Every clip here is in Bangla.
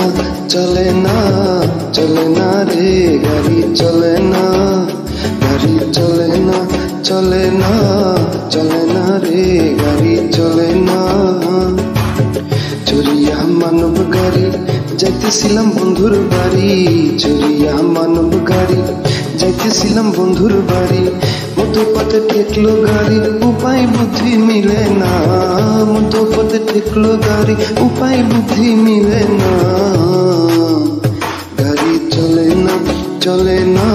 না চলে না চলে না রে গাড়ি চলে না গাড়ি চলে না চলে না চলে না রে গাড়ি চলে না চড়িয়া মানব গাড়ি যাইতেছিলাম বন্ধুর বাড়ি চড়িয়া মানব গাড়ি যাইতেছিলাম বন্ধুর বাড়ি মতো পথে ঠেকলো গাড়ি উপায় বুদ্ধি মিলে না মতো পথে ঠেকলো গাড়ি উপায় বুদ্ধি মিলে না গাড়ি চলে না চলে না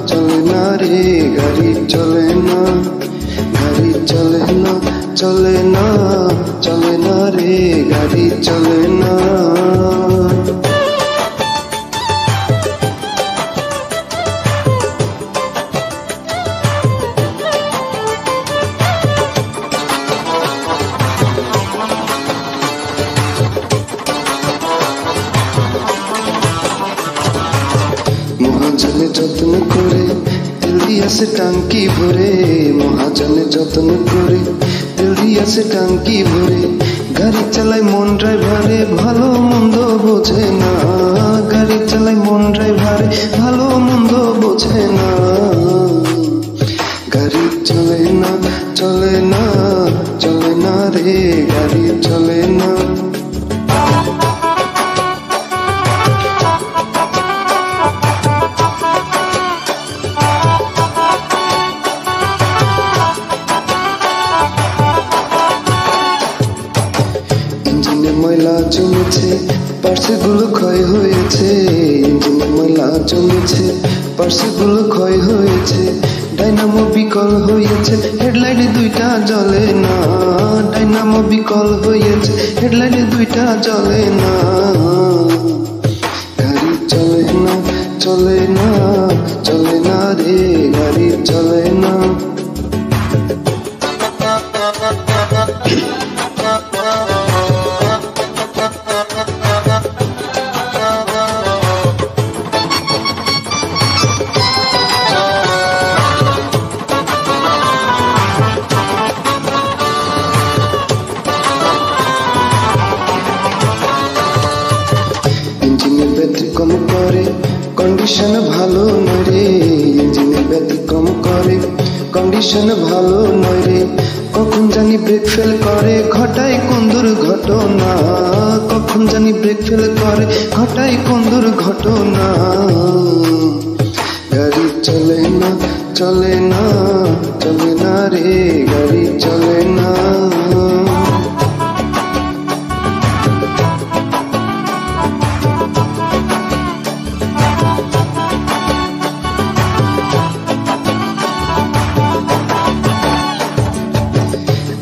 চলে না রে গাড়ি চলে না গাড়ি চলে না চলে না চলে না রে গাড়ি চলে না মহাজনে যত্ন করে তেল দিয়াছে টাঙ্কি ভরে মহাজনে যত্ন করে তেল দিয়াছে টাঙ্কি ভরে গাড়ি চালায় মন ড্রাইভারে ভালো মন্দ বোঝে না গাড়ি চালায় মন ড্রাইভারে ভালো মন্দ বোঝে না গাড়ি চলে না চলে না চলে না রে গাড়ি চলে না ময়লা জমেছে পার্সগুলো ক্ষয় হয়েছে ইঞ্জিনে ময়লা জমেছে পার্সগুলো ক্ষয় হয়েছে ডাইনামো বিকল হয়েছে হেডলাইট দুইটা জ্বলে না ডাইনামো বিকল হয়েছে হেডলাইট দুইটা জ্বলে না গাড়ি চলে না চলে না চলে না রে গাড়ি চলে না ইঞ্জিনের ব্যতিক্রম করে কন্ডিশন ভালো নয় রে ইঞ্জিনের ব্যতিক্রম করে কন্ডিশন ভালো নয় রে কখন জানি ব্রেক ফেল করে ঘটায় কোন দুর্ঘটনা কখন জানি ব্রেক ফেল করে ঘটায় কোন দুর্ঘটনা গাড়ি চলে না চলে না চলে না রে গাড়ি চলে না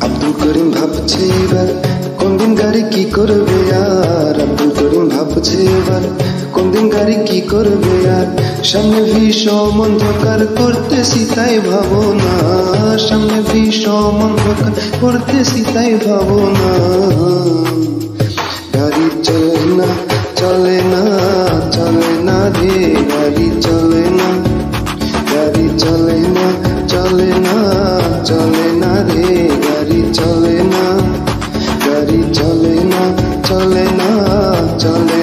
আব্দুল করিম ভাবছে এবার কোন দিন গাড়ি কি করবে আর আব্দুল করিম ভাবছে এবার কোন দিন গাড়ি কি করবে আর সামনে ভীষণ অন্ধকার করতেছি তাই ভাবো না সামনে ভীষণ অন্ধকার করতেছি তাই ভাবো না গাড়ি চলে না চলে না চলে না রে গাড়ি চলে না গাড়ি চলে না চলে না চলে না রে গাড়ি চলে না গাড়ি চলে না চলে না চলে